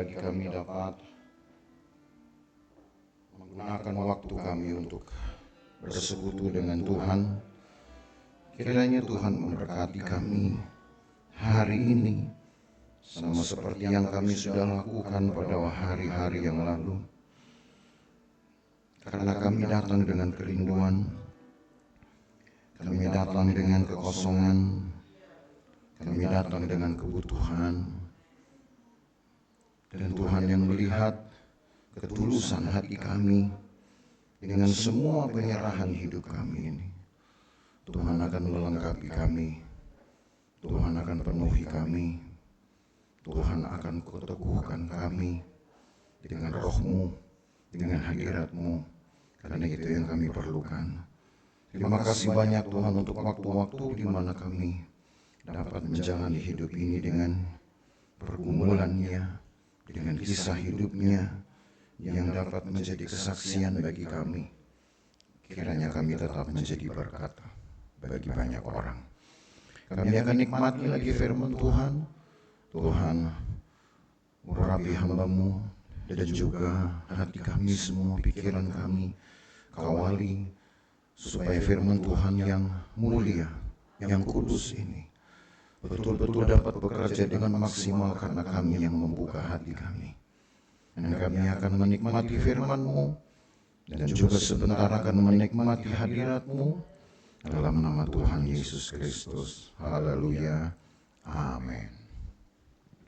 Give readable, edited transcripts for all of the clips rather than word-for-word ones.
lagi kami dapat menggunakan waktu kami untuk bersekutu dengan Tuhan. Kiranya Tuhan memberkati kami hari ini, sama seperti yang kami sudah lakukan pada hari-hari yang lalu. Karena kami datang dengan kerinduan, kami datang dengan kekosongan, kami datang dengan kebutuhan. Dan Tuhan yang melihat ketulusan hati kami dengan semua penyerahan hidup kami ini, Tuhan akan melengkapi kami, Tuhan akan penuhi kami, Tuhan akan kuteguhkan kami dengan roh-Mu, dengan hadirat-Mu, karena itu yang kami perlukan. Terima kasih banyak Tuhan untuk waktu-waktu di mana kami dapat menjalani hidup ini dengan pergumulannya, dengan kisah hidupnya yang dapat menjadi kesaksian bagi kami. Kiranya kami tetap menjadi berkat bagi banyak orang. Kami akan nikmati lagi firman Tuhan. Tuhan, urapi hamba-Mu dan juga hati kami semua, pikiran kami, kawali, supaya firman Tuhan yang mulia, yang kudus ini betul-betul dapat bekerja dengan maksimal, karena kami yang membuka hati kami. Dan kami akan menikmati firman-Mu dan juga sebentar akan menikmati hadirat-Mu dalam nama Tuhan Yesus Kristus. Haleluya. Amin.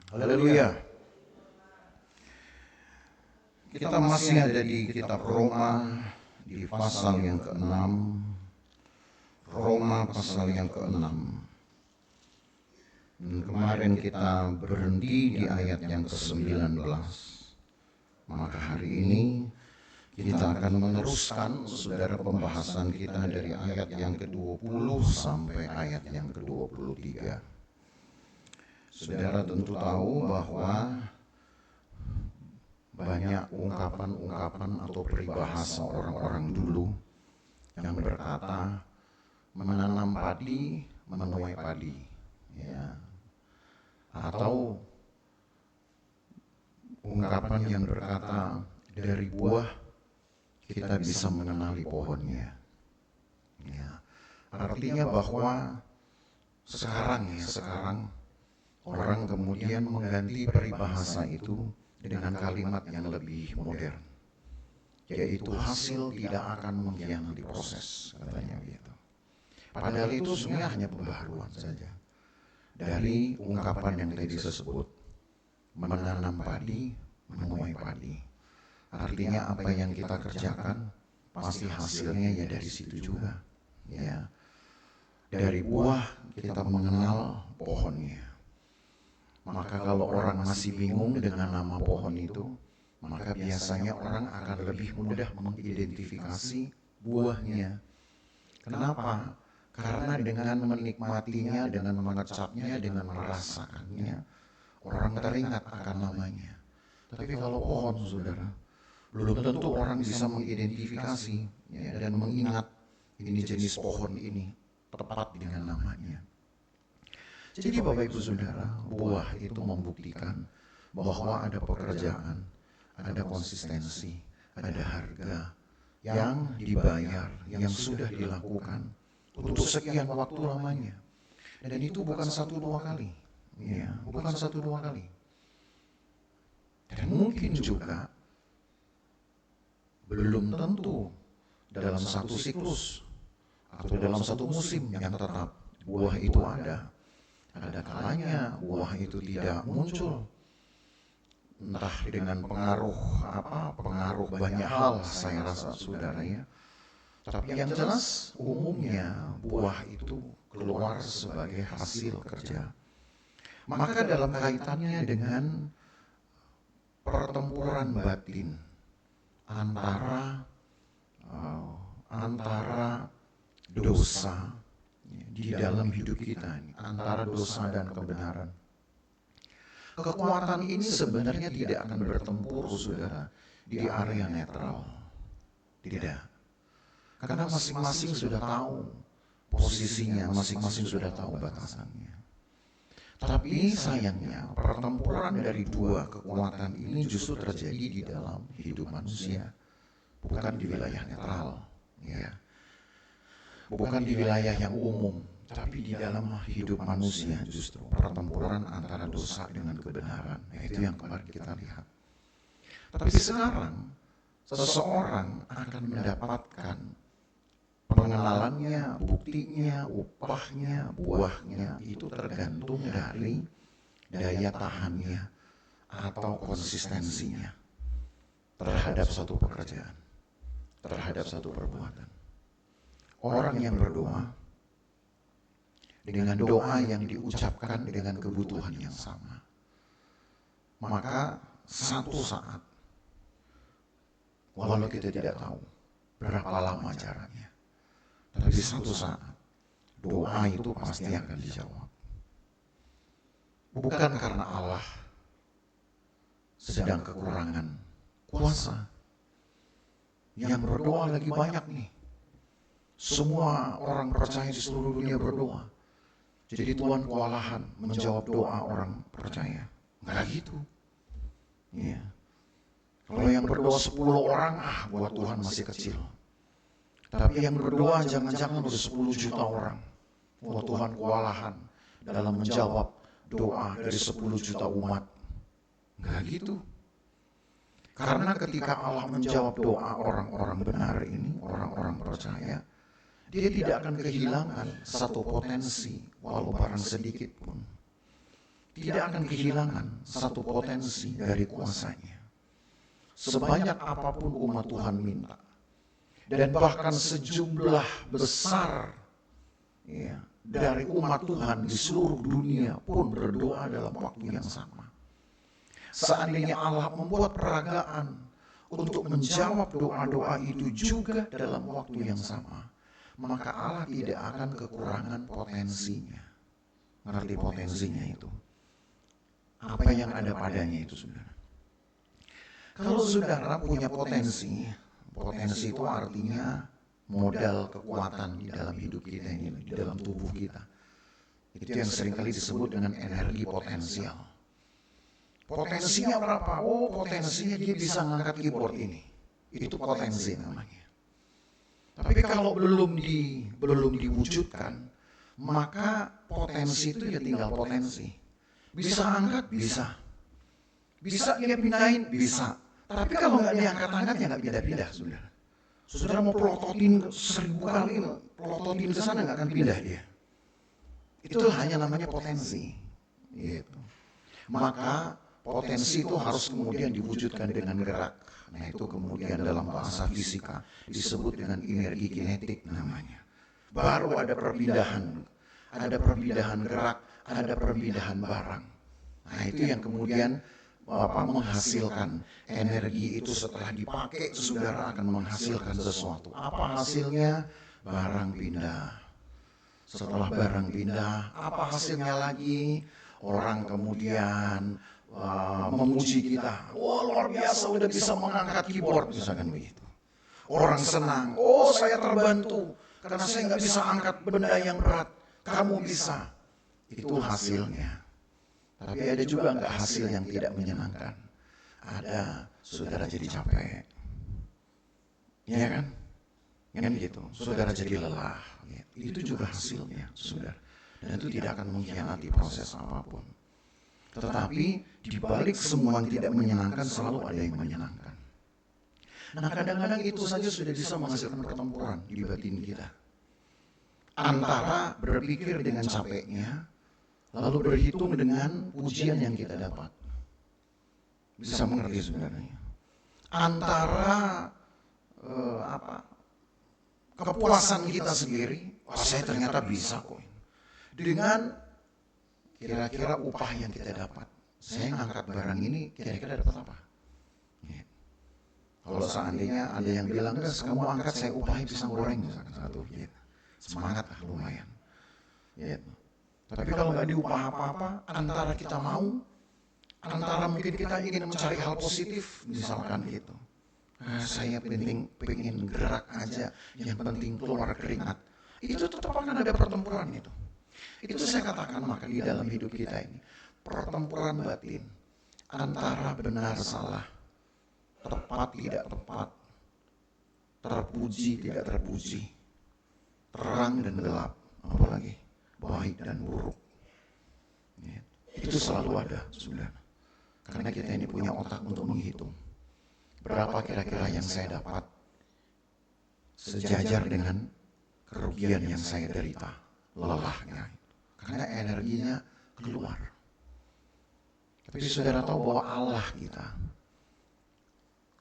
Haleluya. Kita masih ada di kitab Roma, di pasal yang ke-6. Roma pasal yang ke-6. Kemarin kita berhenti di ayat yang ke-19. Maka hari ini kita akan meneruskan saudara pembahasan kita dari ayat yang ke-20 sampai ayat yang ke-23. Saudara tentu tahu bahwa banyak ungkapan-ungkapan atau peribahasa orang-orang dulu yang berkata, menanam padi, menuai padi, ya. Atau ungkapan yang berkata, dari buah kita bisa mengenali pohonnya. Ya. Artinya bahwa sekarang orang kemudian mengganti peribahasa itu dengan kalimat yang lebih modern, yaitu hasil tidak akan mengkhianati proses, katanya begitu. Padahal itu sebenarnya hanya pembaharuan saja dari ungkapan yang tadi disebut, menanam padi, menuai padi. Artinya apa yang kita kerjakan pasti hasilnya ya dari situ juga, ya. Dari buah kita mengenal pohonnya. Maka kalau orang masih bingung dengan nama pohon itu, maka biasanya orang akan lebih mudah mengidentifikasi buahnya. Kenapa? Karena dengan menikmatinya, dengan mengecapnya, dengan merasakannya, orang teringat akan namanya. Tapi kalau pohon, saudara, belum tentu orang bisa mengidentifikasi, ya, dan mengingat ini jenis pohon ini tepat dengan namanya. Jadi Bapak Ibu Saudara, buah itu membuktikan bahwa ada pekerjaan, ada konsistensi, ada harga yang dibayar, yang sudah dilakukan untuk sekian waktu lamanya. Dan itu bukan 1-2 kali, ya, bukan 1-2 kali. Dan mungkin juga belum tentu dalam satu siklus atau dalam satu musim yang tetap buah itu ada. Ada kalanya buah itu tidak muncul, entah dengan pengaruh banyak hal, saya rasa saudara, ya. Tapi yang jelas umumnya buah itu keluar sebagai hasil kerja. Maka dalam kaitannya dengan pertempuran batin antara dosa di dalam hidup kita ini, antara dosa dan kebenaran. Kekuatan ini sebenarnya tidak akan bertempur, saudara, di area netral. Tidak. Karena masing-masing sudah tahu posisinya, masing-masing sudah tahu batasannya. Tapi sayangnya pertempuran dari dua kekuatan ini justru terjadi di dalam hidup manusia, bukan di wilayah netral, ya, bukan di wilayah yang umum, tapi di dalam hidup manusia justru pertempuran antara dosa dengan kebenaran. Nah, itu yang kemarin kita lihat. Tapi sekarang seseorang akan mendapatkan pengenalannya, buktinya, upahnya, buahnya itu tergantung dari daya tahannya atau konsistensinya terhadap satu pekerjaan, terhadap satu perbuatan. Orang yang berdoa dengan doa yang diucapkan dengan kebutuhan yang sama, maka satu saat, walau kita tidak tahu berapa lama caranya, tapi satu saat doa itu pasti akan dijawab. Bukan karena Allah sedang kekurangan kuasa. Yang berdoa lagi banyak nih. Semua orang percaya di seluruh dunia berdoa. Jadi Tuhan kewalahan menjawab doa orang percaya. Enggak gitu. Ya. Kalau yang berdoa 10 orang, buat Tuhan masih kecil. Tapi yang berdoa jangan-jangan udah 10 juta orang. Wah, Tuhan kewalahan dalam menjawab doa dari 10 juta umat. Enggak gitu. Karena ketika Allah menjawab doa orang-orang benar ini, orang-orang percaya, dia tidak akan kehilangan satu potensi, walau barang sedikit pun. Tidak akan kehilangan satu potensi dari kuasanya. Sebanyak apapun umat Tuhan minta. Dan bahkan sejumlah besar ya, dari umat Tuhan di seluruh dunia pun berdoa dalam waktu yang sama. Seandainya Allah membuat peragaan untuk menjawab doa-doa itu juga dalam waktu yang sama, maka Allah tidak akan kekurangan potensinya. Ngerti potensinya itu? Apa yang ada padanya itu, saudara? Kalau saudara punya potensi, potensi itu artinya modal kekuatan di dalam hidup kita ini, di dalam tubuh kita. Itu yang seringkali disebut dengan energi potensial. Potensinya berapa? Oh, potensinya dia bisa ngangkat keyboard ini. Itu potensi namanya. Tapi kalau belum diwujudkan, maka potensi itu ya tinggal potensi. Bisa angkat? Bisa. Bisa dia pindahin? Bisa. Tapi kalau nggak diangkat-angkat ya nggak pindah-pindah, saudara. Saudara mau pelototin 1000 kali, pelototin ke sana nggak akan pindah dia. Itu hanya namanya potensi. Gitu. Maka potensi itu harus kemudian diwujudkan dengan gerak. Nah, itu kemudian dalam bahasa fisika disebut dengan energi kinetik namanya. Baru ada perpindahan gerak, ada perpindahan barang. Nah, itu yang kemudian menghasilkan energi itu setelah dipakai, saudara akan menghasilkan sesuatu. Apa hasilnya? Barang pindah. Setelah barang pindah, apa hasilnya lagi? Orang kemudian memuji kita, wah luar biasa udah bisa mengangkat keyboard, misalkan begitu. Orang senang, oh saya terbantu karena saya nggak bisa angkat benda yang berat, kamu bisa. Itu hasilnya. Tapi ada juga nggak hasil yang tidak menyenangkan. Ada, saudara jadi capek, ya kan? Kan gitu, saudara jadi lelah. Itu juga hasilnya, saudara. Dan itu tidak akan mengkhianati proses apapun. Tetapi di balik semua yang tidak menyenangkan selalu ada yang menyenangkan. Nah, kadang-kadang itu saja sudah bisa menghasilkan pertempuran di batin kita. Antara berpikir dengan capeknya, lalu berhitung dengan pujian yang kita dapat. Bisa mengerti sebenarnya. Antara kepuasan kita sendiri, saya ternyata bisa kok. Dengan kira-kira upah yang kita dapat. Saya ngangkat barang ini kira-kira dapat apa? Ya. Kalau seandainya ada yang bilang, kamu angkat saya upahi pisang goreng misalkan satu, gitu. Semangat lah lumayan. Gitu. Tapi kalau nggak diupah apa-apa, antara kita mau, antara mungkin kita ingin mencari hal positif, misalkan gitu. Saya pengen gerak aja, yang penting keluar keringat. Itu tetap akan ada pertempuran itu. Itu saya katakan, maka di dalam hidup kita ini pertempuran batin antara benar salah, tepat tidak tepat, terpuji tidak terpuji, terang dan gelap, apalagi baik dan buruk. Itu selalu ada, saudara. Karena kita ini punya otak untuk menghitung berapa kira-kira yang saya dapat sejajar dengan kerugian yang saya derita, lelahnya. Karena energinya keluar. Tapi saudara tahu bahwa Allah kita,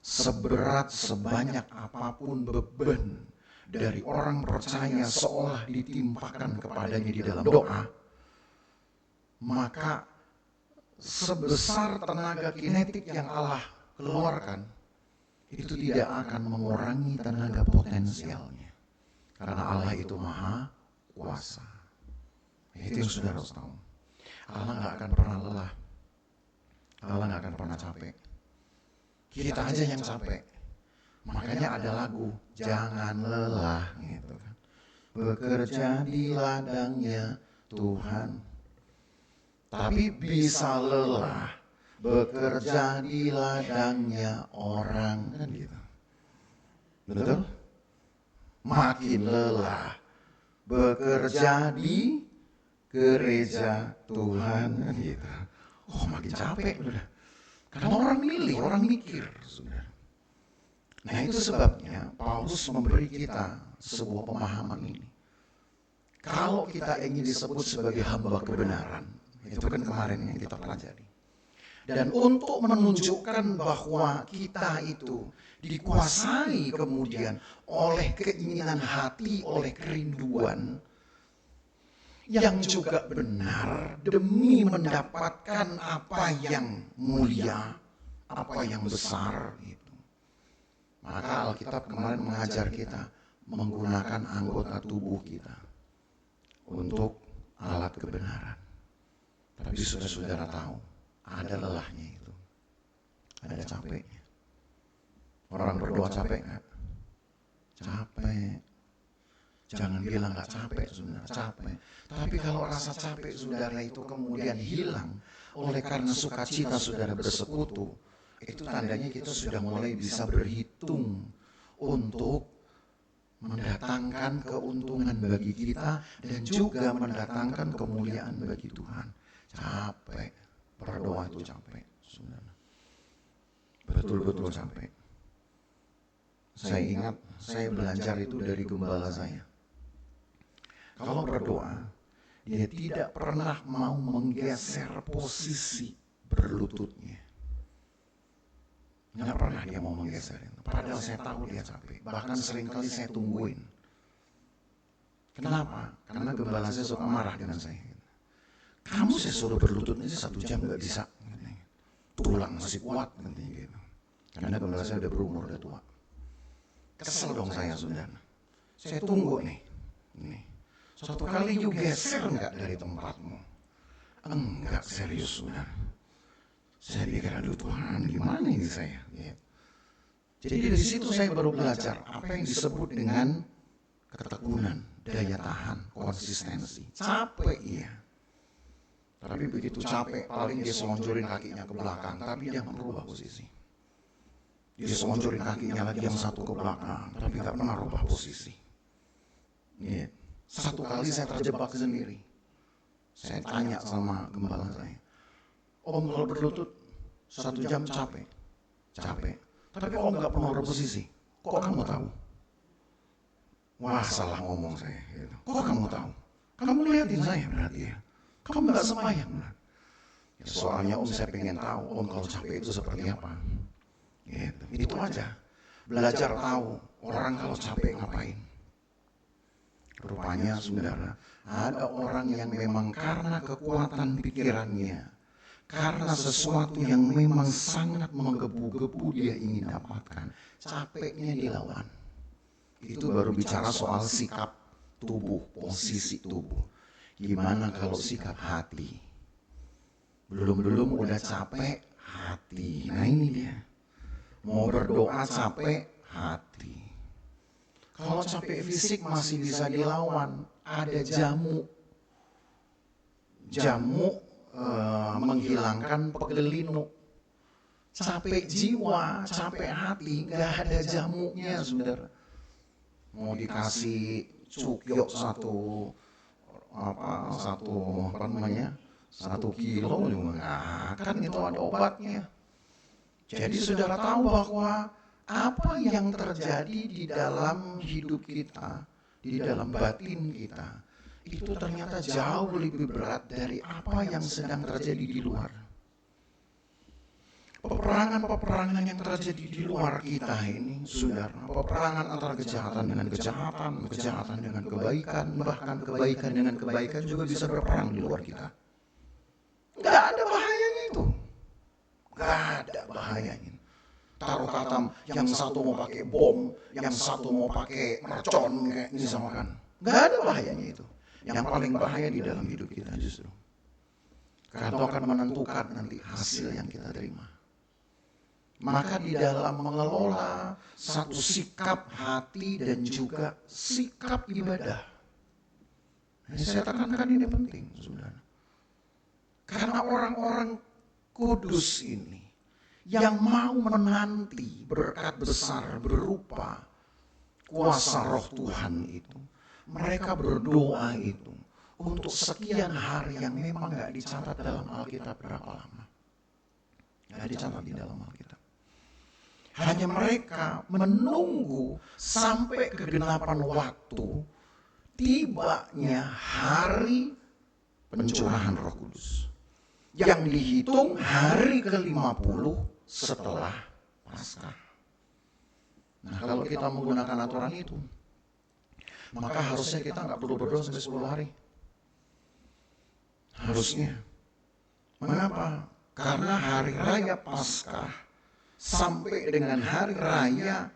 seberat sebanyak apapun beban dari orang percaya seolah ditimpakan kepadanya di dalam doa, maka sebesar tenaga kinetik yang Allah keluarkan, itu tidak akan mengurangi tenaga potensialnya. Karena Allah itu maha kuasa. Itu yang saudara harus tahu. Allah gak akan pernah lelah. Allah gak akan pernah capek. Kita aja yang capek. Makanya ada lagu, jangan lelah gitu kan. Bekerja di ladangnya Tuhan. Tapi bisa lelah bekerja di ladangnya orang, kan gitu. Betul? Makin lelah bekerja di gereja Tuhan, kan gitu. Oh, makin capek udah. Karena orang milih, orang mikir, saudara. Nah, itu sebabnya Paulus memberi kita sebuah pemahaman ini. Kalau kita ingin disebut sebagai hamba kebenaran, itu kan kemarin yang kita pelajari. Dan untuk menunjukkan bahwa kita itu dikuasai kemudian oleh keinginan hati, oleh kerinduan yang juga benar demi mendapatkan apa yang mulia, apa yang besar gitu. Maka Alkitab kemarin mengajar kita menggunakan anggota tubuh kita untuk alat kebenaran. Tapi saudara tahu, ada lelahnya itu, ada capeknya. Orang berdoa capek nggak? Capek. Jangan bilang nggak capek, saudara, capek. Tapi kalau rasa capek saudara itu kemudian hilang oleh karena sukacita saudara bersekutu, itu tandanya kita sudah mulai bisa berhitung untuk mendatangkan keuntungan bagi kita dan juga mendatangkan kemuliaan bagi Tuhan. Capek, berdoa itu capek, saudara. Betul-betul capek. Saya ingat, saya belajar itu dari gembala saya. Kalau berdoa, dia tidak pernah mau menggeser posisi berlututnya. Nggak pernah dia mau menggeser. Padahal saya tahu dia capek. Bahkan seringkali saya tungguin. Kenapa? Karena gembala saya suka marah dengan saya. Kamu saya suruh berlutut aja 1 jam nggak bisa. Tulang masih kuat nanti gitu. Karena gembala saya udah berumur, udah tua. Kesel dong saya, saudara. Saya tunggu nih. Suatu kali you geser nggak dari tempatmu? Enggak, serius, saudara. Saya pikir, aduh Tuhan, gimana ini saya? Gitu. Jadi dari situ saya baru belajar apa yang disebut dengan ketekunan, daya tahan, konsistensi. Capek iya. Tapi begitu capek, paling dia selonjorin kakinya ke belakang, tapi dia nggak merubah posisi. Dia selonjorin kakinya lagi yang satu ke belakang, tapi nggak pernah rubah posisi. Gitu. Satu kali saya terjebak sendiri. Saya tanya sama gembala saya, Om kalau berlutut 1 jam capek. Tapi Om nggak pernah berposisi. Kok kamu tahu? Wah, salah ngomong saya. Gitu. Kok kamu tahu? Kamu lihatin saya berarti ya. Kamu nggak sembahyang. Ya, soalnya Om saya pengen tahu Om kalau capek itu seperti apa. Gitu. Itu aja. Belajar tahu orang kalau capek ngapain. Rupanya saudara, ada orang yang memang karena kekuatan pikirannya, karena sesuatu yang memang sangat menggebu-gebu dia ingin dapatkan, capeknya dilawan. Itu baru bicara soal sikap tubuh, posisi tubuh. Gimana kalau sikap hati? Belum udah capek, hati. Nah ini dia. Mau berdoa capek, hati. Kalau capek fisik masih bisa dilawan, ada jamu. jamu menghilangkan pegelinu. Capek jiwa, capek hati, nggak ada jamunya, saudara. Mau dikasih cukyok satu kilo juga nggak akan itu ada obatnya. Jadi saudara tahu bahwa apa yang terjadi di dalam hidup kita, di dalam batin kita, itu ternyata jauh lebih berat dari apa yang sedang terjadi di luar. Peperangan yang terjadi di luar kita ini, saudara, peperangan antara kejahatan dengan kejahatan, kejahatan dengan kebaikan, bahkan kebaikan dengan kebaikan juga bisa berperang di luar kita. Gak ada bahayanya itu. Gak ada bahayanya. Taruh kata yang satu mau pakai bom, yang satu mau pakai mercon kayak misalkan. Gak ada bahayanya itu. Yang paling bahaya di dalam hidup kita justru. Karena itu akan menentukan nanti hasil yang kita terima. Maka di dalam mengelola satu sikap hati dan juga sikap ibadah. Saya tekankan ini penting, saudara. Karena orang-orang kudus ini yang mau menanti berkat besar berupa kuasa roh Tuhan itu, mereka berdoa itu untuk sekian hari yang memang gak dicatat dalam Alkitab berapa lama. Gak dicatat di dalam Alkitab. Hanya mereka menunggu sampai kegenapan waktu tibanya hari pencurahan Roh Kudus. Yang dihitung hari ke-50 setelah Paskah. Nah, kalau kita menggunakan aturan itu, maka harusnya kita nggak perlu berdoa sampai 10 hari. Harusnya. Mengapa? Karena hari raya Paskah sampai dengan hari raya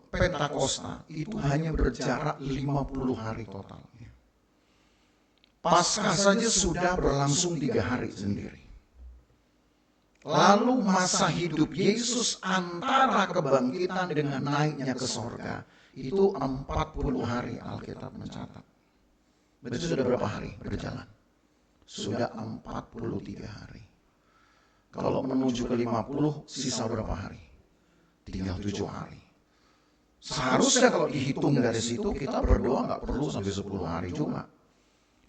Pentakosta itu hanya berjarak 50 hari total. Paskah saja sudah berlangsung 3 hari sendiri. Lalu masa hidup Yesus antara kebangkitan dengan naiknya ke sorga itu 40 hari Alkitab mencatat. Berarti sudah berapa hari berjalan? Sudah 43 hari. Kalau menuju ke 50, sisa berapa hari? Tinggal 7 hari. Seharusnya kalau dihitung dari situ, kita berdoa nggak perlu sampai 10 hari juga.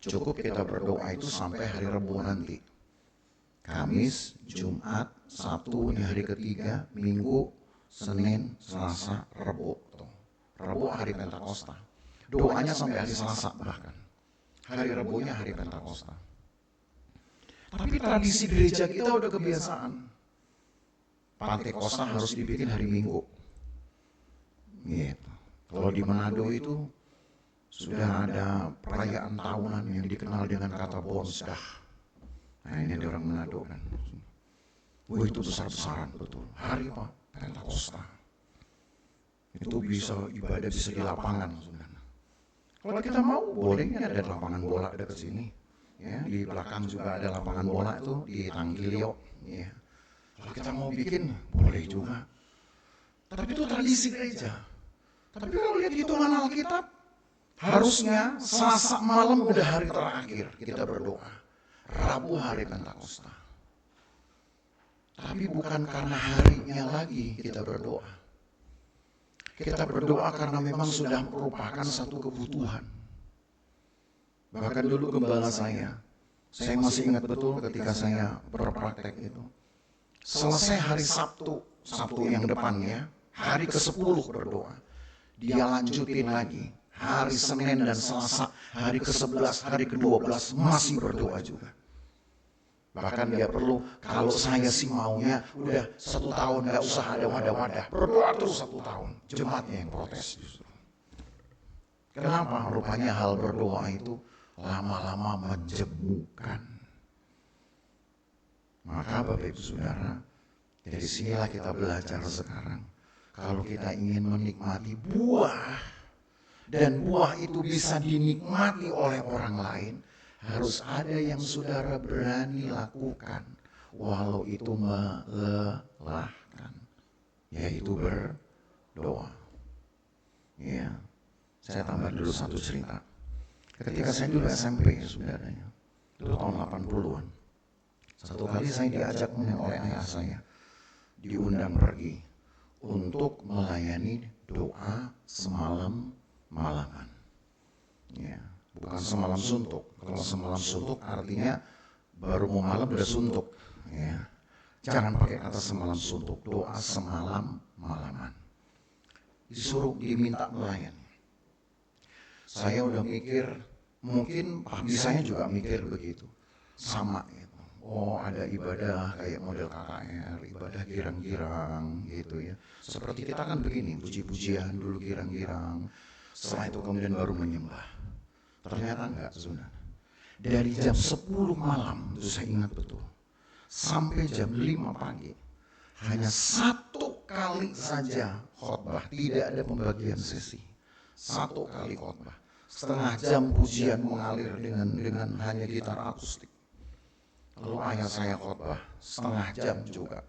Cukup kita berdoa itu sampai hari Rabu nanti. Kamis, Jumat, Sabtu, ini hari ketiga, Minggu, Senin, Selasa, Rabu. Rabu hari Pentakosta. Doanya sampai hari Selasa bahkan. Hari Rabunya hari Pentakosta. Tapi tradisi gereja kita udah kebiasaan. Pentakosta harus dibikin hari Minggu. Gitu. Kalau di Manado itu sudah ada perayaan tahunan yang dikenal dengan kata Bonsdah. Nah, ini ada orang Manado kan. Wah, itu besar-besaran betul. Hari apa? Pentakosta. Itu bisa ibadah bisa di lapangan. Kalau kita mau, bolehnya ada lapangan bola dekat sini. Ya, di belakang juga ada lapangan bola itu di Tanggilio. Ya. Kalau kita mau bikin, boleh juga. Tapi itu tradisi gereja. Tapi kalau lihat hitungan Alkitab, harusnya Selasa malam udah hari terakhir kita berdoa. Rabu hari Pentakosta. Tapi bukan karena harinya lagi kita berdoa. Kita berdoa karena memang sudah merupakan satu kebutuhan. Bahkan dulu gembala saya masih ingat betul ketika saya berpraktek itu. Selesai hari Sabtu yang depannya, hari ke-10 berdoa. Dia lanjutin lagi, hari Senin dan Selasa, hari ke-11, hari ke-12 masih berdoa juga. Bahkan dia perlu, kalau saya sih maunya udah 1 tahun gak usah ada wadah-wadah. Berdoa terus 1 tahun, jemaatnya yang protes justru. Kenapa? Rupanya hal berdoa itu lama-lama menjemukan. Maka Bapak Ibu Saudara, dari sinilah kita belajar sekarang. Kalau kita ingin menikmati buah, dan buah itu bisa dinikmati oleh orang lain, harus ada yang saudara berani lakukan, walau itu melelahkan, yaitu berdoa. Ya, saya tambah dulu satu cerita. Ketika saya dulu SMP, saudaranya, Itu tahun 80-an. Satu kali saya diajak oleh ayah saya, diundang pergi untuk melayani doa semalam malaman. Ya, bukan semalam suntuk. Kalau semalam suntuk artinya baru mau malam udah suntuk. Ya. Jangan pakai kata semalam suntuk, doa semalam malaman. Disuruh diminta melayani. Saya udah mikir, mungkin Pak saya juga mikir begitu, sama gitu. Oh, ada ibadah kayak model KKR, ibadah girang-girang gitu ya. Seperti kita kan begini, puji-pujian dulu girang-girang, setelah itu kemudian baru menyembah. Ternyata enggak, saudara. Dari jam 10 malam, itu saya ingat betul, sampai jam 5 pagi, hanya satu kali saja khotbah, tidak ada pembagian sesi. Satu kali khotbah, setengah jam pujian mengalir dengan hanya gitar akustik. Lalu ayah saya khotbah setengah jam juga.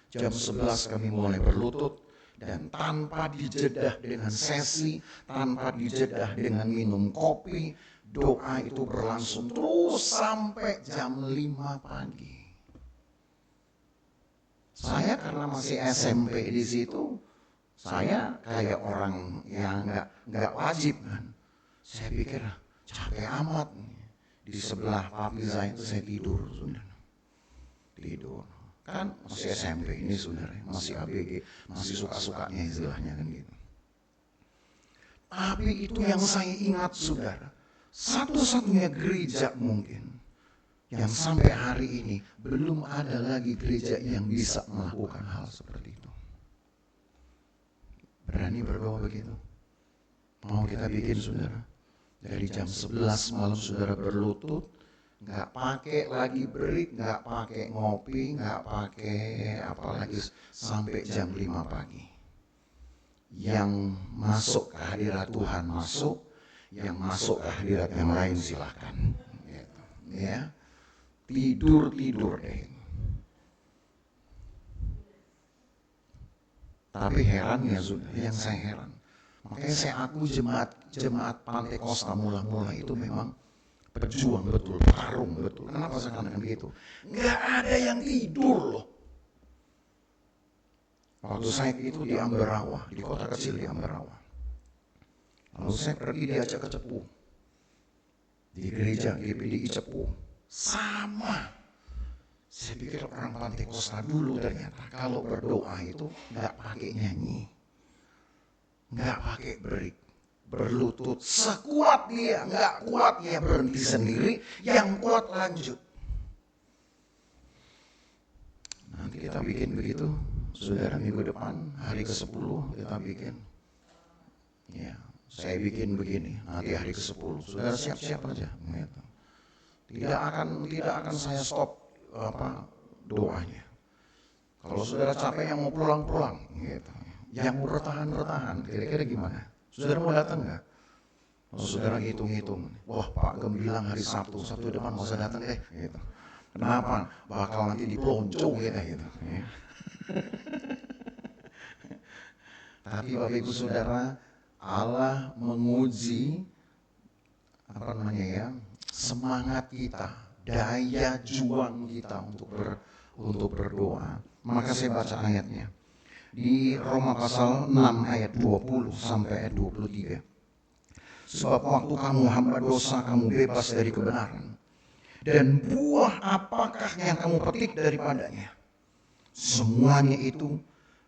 Jam 11 kami mulai berlutut, dan tanpa dijedah dengan sesi, tanpa dijedah dengan minum kopi, doa itu berlangsung terus sampai jam 5 pagi. Saya karena masih SMP di situ, saya kayak orang yang nggak wajib kan. Saya pikir capek amat nih. Di sebelah papi saya itu saya tidur, saudara. Tidur. Kan masih SMP ini, saudara, masih ABG, masih suka-sukanya istilahnya kan gitu. Tapi itu yang saya ingat, saudara, satu-satunya gereja mungkin yang sampai hari ini belum ada lagi gereja yang bisa melakukan hal seperti itu. Berani berdoa begitu? Mau kita bikin, saudara? Dari jam 11 malam saudara berlutut, nggak pakai lagi break, nggak pakai ngopi, nggak pakai apalagi sampai jam 5 pagi. Yang masuk ke hadirat Tuhan masuk, yang masuk ke hadirat yang lain silahkan. Gitu. Ya, tidur deh. Tapi herannya, sudah, yang saya heran, makanya saya akui jemaat Pantai Kosta mula-mula itu memang pejuang betul, tarung betul. Kenapa saya katakan begitu? Nggak ada yang tidur loh. Waktu saya itu di Ambarawa, di kota kecil di Ambarawa. Lalu saya pergi diajak ke Cepu, di gereja GPDI Cepu. Sama. Saya pikir orang Pantai Kosta dulu ternyata kalau berdoa itu nggak pakai nyanyi, nggak pakai break, berlutut sekuat dia, nggak kuat dia berhenti sendiri, yang kuat lanjut. Nanti kita bikin begitu, saudara, minggu depan hari ke-10 kita bikin. Ya, saya bikin begini, nanti hari ke-10, saudara siap-siap aja. Gitu. Tidak akan saya stop doanya. Kalau saudara capek yang mau pulang, gitu. Yang mau bertahan, kira-kira gimana? Saudara mau datang nggak? Kalau saudara hitung-hitung, wah Pak Gembilang hari Sabtu depan mau saya datang gitu. Kenapa? Bakal nanti dipelonco kita gitu. Ya. Tapi Bapak Ibu Saudara, Allah menguji semangat kita, daya juang kita untuk berdoa. Maka saya baca ayatnya di Roma pasal 6 ayat 20 sampai ayat 23. Sebab waktu kamu hamba dosa, kamu bebas dari kebenaran, dan buah apakah yang kamu petik daripadanya? Semuanya itu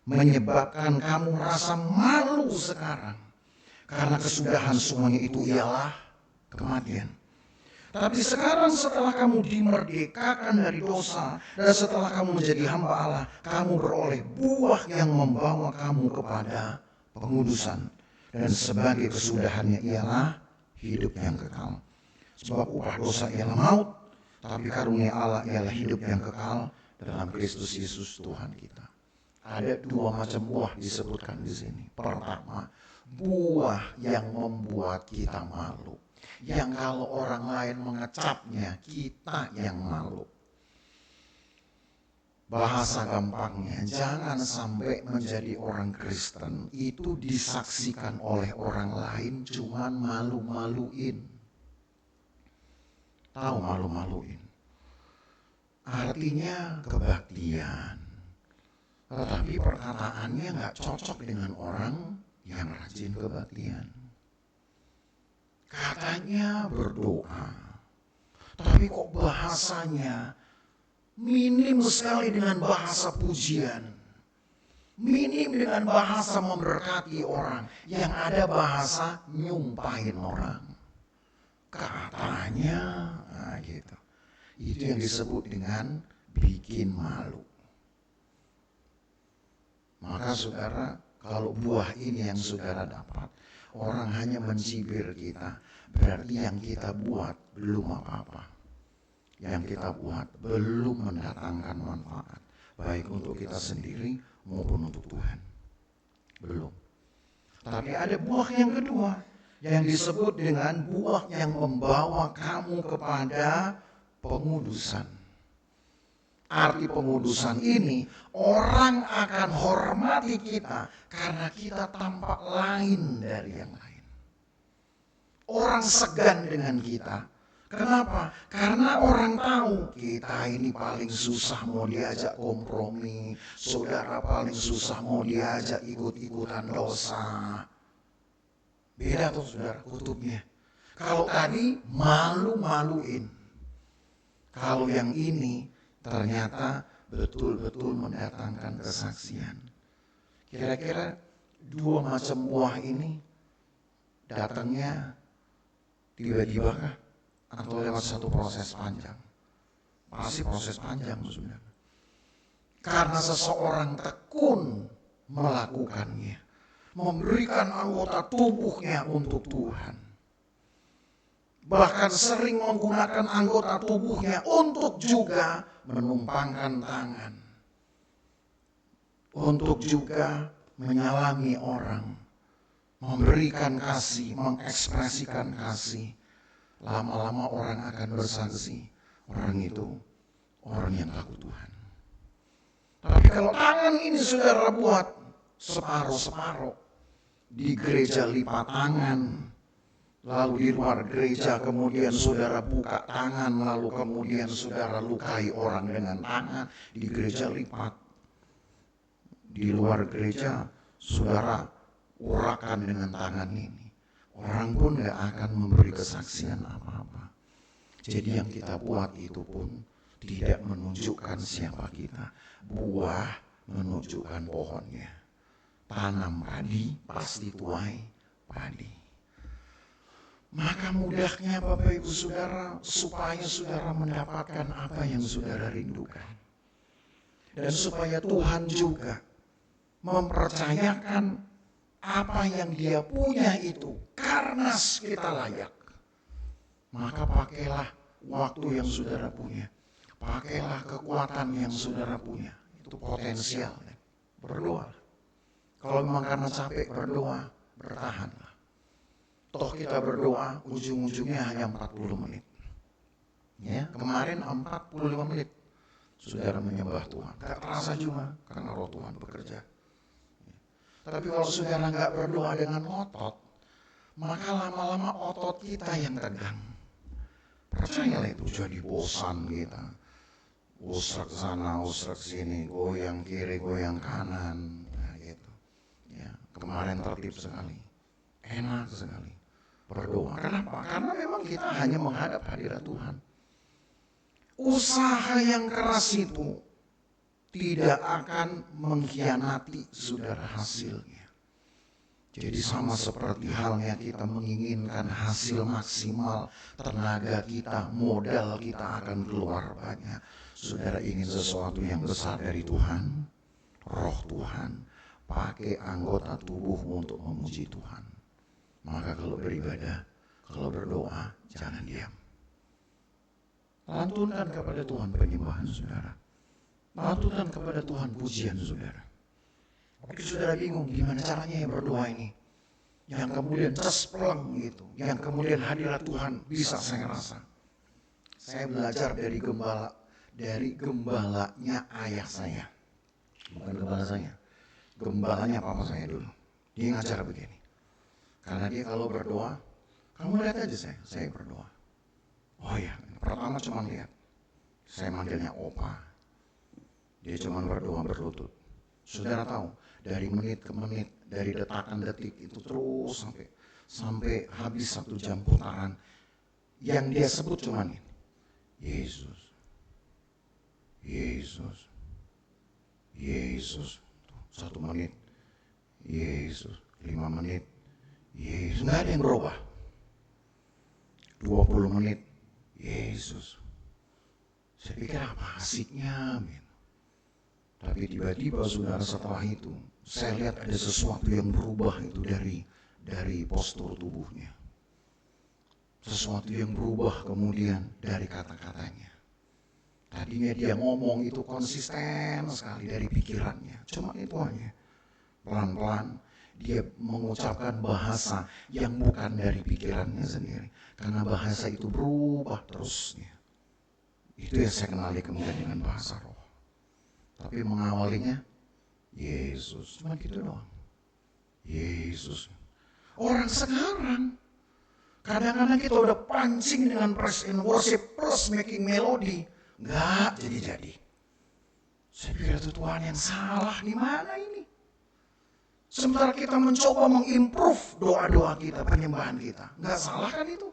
menyebabkan kamu rasa malu sekarang, karena kesudahan semuanya itu ialah kematian. Tapi sekarang setelah kamu dimerdekakan dari dosa, dan setelah kamu menjadi hamba Allah, kamu beroleh buah yang membawa kamu kepada pengudusan. Dan sebagai kesudahannya ialah hidup yang kekal. Sebab upah dosa ialah maut, tapi karunia Allah ialah hidup yang kekal dalam Kristus Yesus Tuhan kita. Ada dua macam buah disebutkan di sini. Pertama, buah yang membuat kita malu, yang kalau orang lain mengecapnya, kita yang malu. Bahasa gampangnya, jangan sampai menjadi orang Kristen itu disaksikan oleh orang lain cuman malu-maluin. tahu malu-maluin. Artinya kebaktian. Tetapi perkataannya nggak cocok dengan orang yang rajin kebaktian. Katanya berdoa, tapi kok bahasanya minim sekali dengan bahasa pujian. Minim dengan bahasa memberkati orang. Yang ada bahasa nyumpahin orang. Katanya, nah gitu. Itu yang disebut dengan bikin malu. Maka saudara, kalau buah ini yang saudara dapat, orang hanya mencibir kita, berarti yang kita buat belum apa-apa. Yang kita buat belum mendatangkan manfaat, baik untuk kita sendiri maupun untuk Tuhan. Belum. Tapi ada buah yang kedua, yang disebut dengan buah yang membawa kamu kepada pengudusan. Arti pengudusan ini, orang akan hormati kita karena kita tampak lain dari yang lain. Orang segan dengan kita. Kenapa? Karena orang tahu kita ini paling susah mau diajak kompromi. Saudara paling susah mau diajak ikut-ikutan dosa. Beda tuh saudara kutubnya. Kalau tadi malu-maluin. Kalau yang ini ternyata betul-betul mendatangkan kesaksian. Kira-kira dua macam buah ini datangnya tiba-tiba kah? Atau lewat satu proses panjang? Pasti proses panjang saudara. Karena seseorang tekun melakukannya, memberikan anggota tubuhnya untuk Tuhan. Bahkan sering menggunakan anggota tubuhnya untuk juga menumpangkan tangan. Untuk juga menyalami orang. Memberikan kasih, mengekspresikan kasih. Lama-lama orang akan bersaksi. Orang itu orang yang takut Tuhan. Tapi kalau tangan ini saudara buat separuh-separuh. Di gereja lipat tangan. Lalu di luar gereja kemudian saudara buka tangan. Lalu kemudian saudara lukai orang dengan tangan. Di gereja lipat. Di luar gereja saudara urakan dengan tangan ini. Orang pun gak akan memberi kesaksian apa-apa. Jadi yang kita buat itu pun tidak menunjukkan siapa kita. Buah menunjukkan pohonnya. Tanam padi pasti tuai padi. Maka mudahnya Bapak Ibu Saudara supaya saudara mendapatkan apa yang saudara rindukan. Dan supaya Tuhan juga mempercayakan apa yang dia punya itu karena kita layak. Maka pakailah waktu yang saudara punya. Pakailah kekuatan yang saudara punya. Itu potensial. Berdoa. Kalau memang karena capek berdoa, bertahanlah. Toh kita berdoa ujung-ujungnya hanya 40 menit. Ya, kemarin 45 menit saudara menyembah Tuhan. Gak terasa juga karena roh Tuhan bekerja. Tapi kalau saudara nggak berdoa dengan otot, maka lama-lama otot kita yang tegang. Percayalah itu jadi bosan kita. Usrak sana, usrak sini, goyang kiri, goyang kanan. Nah, gitu. Ya, kemarin tertib sekali. Enak sekali. Berdoa. Kenapa? Karena memang kita hanya menghadap hadirat Tuhan. Usaha yang keras itu tidak akan mengkhianati saudara hasilnya. Jadi sama seperti halnya kita menginginkan hasil maksimal, tenaga kita, modal kita akan keluar banyak. Saudara ingin sesuatu yang besar dari Tuhan, roh Tuhan, pakai anggota tubuhmu untuk memuji Tuhan. Maka kalau beribadah, kalau berdoa, jangan diam. Lantunkan kepada Tuhan penyembahan saudara. Lantunkan kepada Tuhan pujian saudara. Tapi saudara bingung gimana caranya yang berdoa ini. Yang kemudian cespleng gitu. Yang kemudian hadirat Tuhan bisa saya rasa. Saya belajar dari gembalanya ayah saya. Bukan gembala saya. Gembalanya papa saya dulu. Dia ngajar begini. Karena dia kalau berdoa, kamu lihat aja saya berdoa. Oh ya, Pertama cuma lihat, saya manggilnya Opa. Dia cuma berdoa berlutut. Saudara tahu, dari menit ke menit, dari detakan detik itu terus sampai habis 1 jam putaran. Yang dia sebut cuma ini, Yesus, Yesus, Yesus. 1 menit, Yesus. 5 menit, Yesus. Nggak ada yang berubah. 20 menit, Yesus. Saya pikir apa asiknya, men. Tapi tiba-tiba saudara setelah itu, saya lihat ada sesuatu yang berubah itu dari postur tubuhnya. Sesuatu yang berubah kemudian dari kata-katanya. Tadinya dia ngomong itu konsisten sekali dari pikirannya. Cuma itu aja. Pelan-pelan dia mengucapkan bahasa yang bukan dari pikirannya sendiri. Karena bahasa itu berubah terusnya. Itu yang saya kenali kemudian dengan bahasa roh. Tapi mengawalinya, Yesus. Cuma gitu doang. Yesus. Orang sekarang, kadang-kadang kita udah pancing dengan praise and worship plus making melody. Nggak jadi-jadi. Saya pikir itu Tuhan yang salah di mana ini? Sementara kita mencoba mengimprove doa-doa kita, penyembahan kita. Nggak salah kan itu?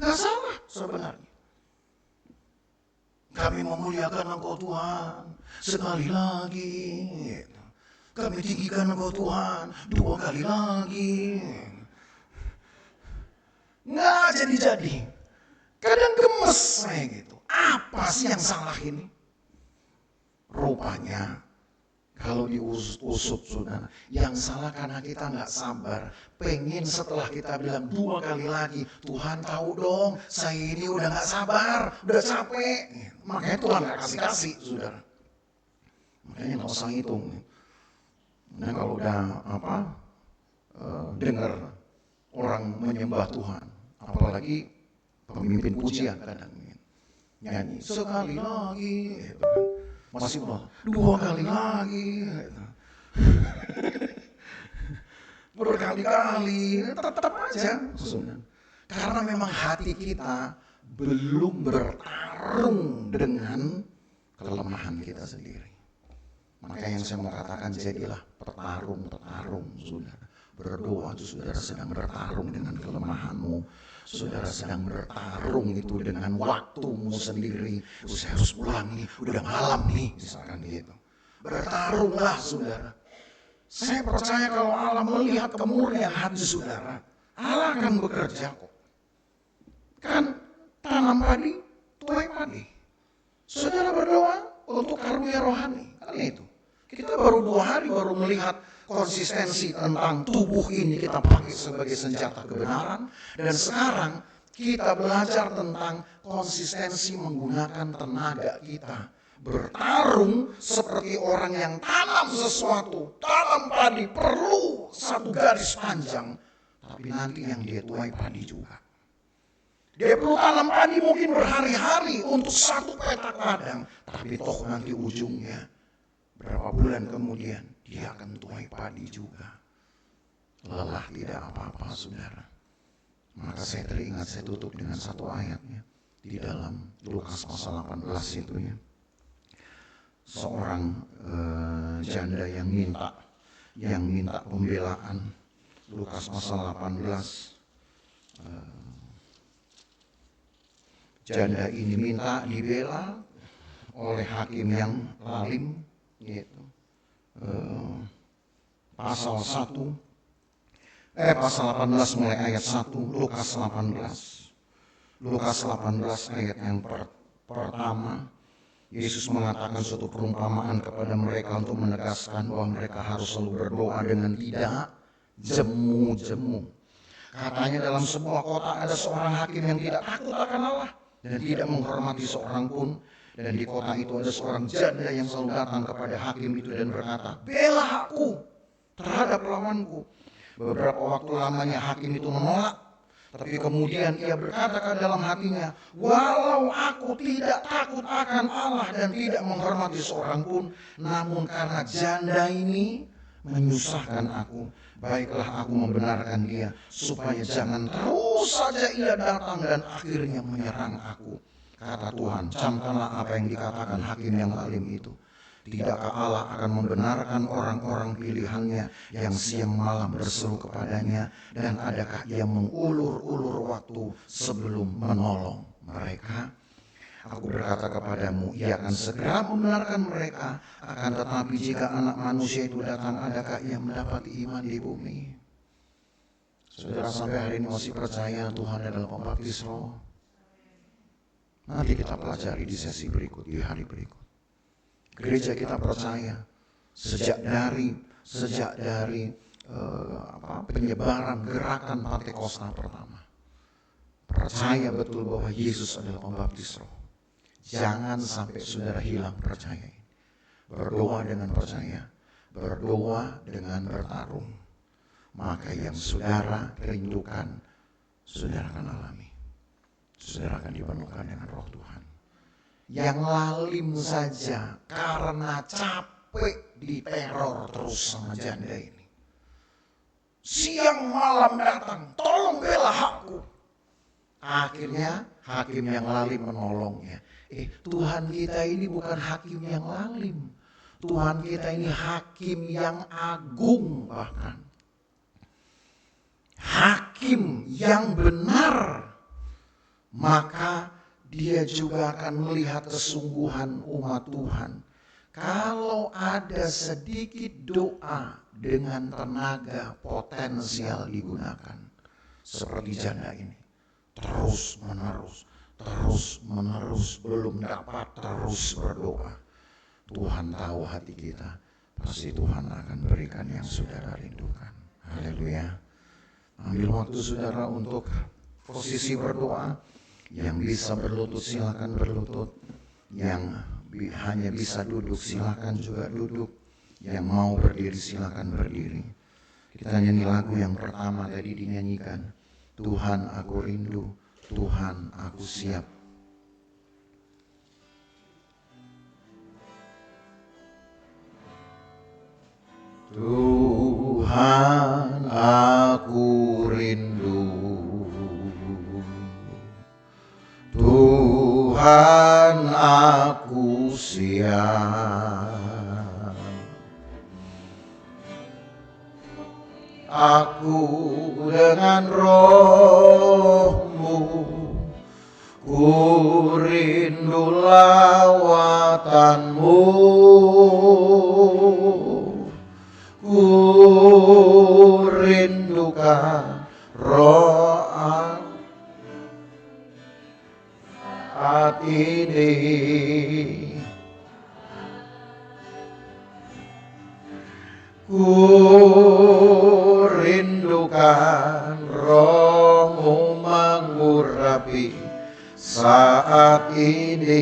Nggak salah sebenarnya. Kami memuliakan Engkau Tuhan sekali lagi. Kami tinggikan Engkau Tuhan 2 kali lagi. Nggak jadi-jadi. Kadang gemes saya gitu. Apa sih yang salah ini? Rupanya kalau diusut saudara, yang salah karena kita nggak sabar. Pengen setelah kita bilang 2 kali lagi, Tuhan tahu dong, saya ini udah nggak sabar, udah capek. Makanya Tuhan nggak kasih saudara. Makanya nggak usah hitung. Nah kalau udah dengar orang menyembah Tuhan, apalagi pemimpin pujian kadang nyanyi sekali lagi. Gitu. Masih ulang 2 kali lagi, berkali-kali, tetap aja. Karena memang hati kita belum bertarung dengan kelemahan kita sendiri. Maka yang saya mau katakan, jadilah petarung, saudara. Berdoa itu saudara sedang bertarung dengan kelemahanmu. Saudara sedang bertarung itu dengan waktumu sendiri. Saya harus pulang nih, udah malam nih, misalkan gitu. Bertarunglah saudara. Saya percaya kalau Allah melihat kemurnian hati saudara, Allah akan bekerja kok. Kan tanam padi, tuai padi. Saudara berdoa untuk karunia rohani, kan itu. Kita baru 2 hari baru melihat konsistensi tentang tubuh ini kita pakai sebagai senjata kebenaran. Dan sekarang kita belajar tentang konsistensi menggunakan tenaga kita. Bertarung seperti orang yang tanam sesuatu. Tanam padi perlu 1 garis panjang. Tapi nanti yang dia tuai padi juga. Dia perlu tanam padi mungkin berhari-hari untuk 1 petak ladang. Tapi toh nanti ujungnya berapa bulan kemudian dia akan tuai padi juga. Lelah tidak apa-apa saudara. Maka saya teringat, saya tutup dengan 1 ayatnya di dalam Lukas pasal 18 itu ya. Seorang janda yang minta pembelaan. Lukas pasal 18. Janda ini minta dibela oleh hakim yang lalim. Gitu. Pasal 18 mulai ayat 1, Lukas 18. Lukas 18 ayat yang pertama, Yesus mengatakan suatu perumpamaan kepada mereka untuk menegaskan bahwa mereka harus selalu berdoa dengan tidak jemu-jemu. Katanya dalam sebuah kota ada seorang hakim yang tidak takut akan Allah dan tidak menghormati seorang pun. Dan di kota itu ada seorang janda yang selalu datang kepada hakim itu dan berkata, bela aku terhadap lawanku. Beberapa waktu lamanya hakim itu menolak. Tapi kemudian ia berkata ke dalam hatinya, walau aku tidak takut akan Allah dan tidak menghormati seorang pun, namun karena janda ini menyusahkan aku, baiklah aku membenarkan dia, supaya jangan terus saja ia datang dan akhirnya menyerang aku. Kata Tuhan, camkanlah apa yang dikatakan hakim yang alim itu. Tidakkah Allah akan membenarkan orang-orang pilihannya yang siang malam berseru kepadanya, dan adakah ia mengulur-ulur waktu sebelum menolong mereka? Aku berkata kepadamu, ia akan segera membenarkan mereka. Akan tetapi jika Anak Manusia itu datang, adakah ia mendapati iman di bumi? Saudara sampai hari ini masih percaya Tuhan adalah pembaptis roh? Nanti kita pelajari di sesi berikut, di hari berikut. Gereja kita percaya sejak dari penyebaran gerakan Pentakosta pertama, percaya betul bahwa Yesus adalah pembaptis roh. Jangan sampai saudara hilang percaya ini. Berdoa dengan percaya, berdoa dengan bertarung. Maka yang saudara rindukan, saudara akan alami. Saudara akan dipenuhkan dengan roh Tuhan. Yang lalim saja karena capek diteror terus sama janda ini. Siang malam datang, tolong bela hakku. Akhirnya hakim yang lalim menolongnya. Tuhan kita ini bukan hakim yang lalim. Tuhan kita ini hakim yang agung bahkan. Hakim yang benar. Maka dia juga akan melihat kesungguhan umat Tuhan. Kalau ada sedikit doa dengan tenaga potensial digunakan. Seperti janda ini. Terus menerus, belum dapat terus berdoa. Tuhan tahu hati kita. Pasti Tuhan akan berikan yang saudara rindukan. Haleluya. Ambil waktu saudara untuk posisi berdoa. Yang bisa berlutut silakan berlutut. Yang hanya bisa duduk silakan juga duduk. Yang mau berdiri silakan berdiri. Kita nyanyi lagu yang pertama tadi dinyanyikan. Tuhan aku rindu, Tuhan aku siap. Tuhan aku rindu, Tuhan aku siap. Aku dengan rohmu, ku rindu lawatanmu, ku rindukan roh saat ini. Ku rindukan rohmu mengurapi saat ini.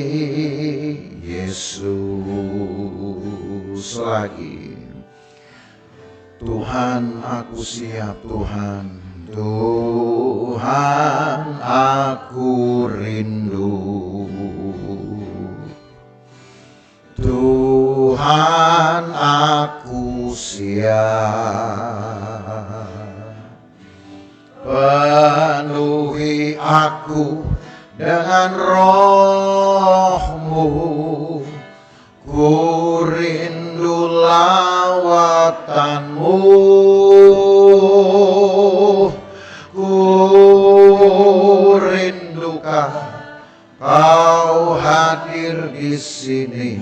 Yesus lagi. Tuhan aku siap Tuhan. Tuhan aku rindu. Tuhan aku siap. Penuhi aku dengan rohmu, ku rindu lawatanmu, ku rindukan kau hadir di sini.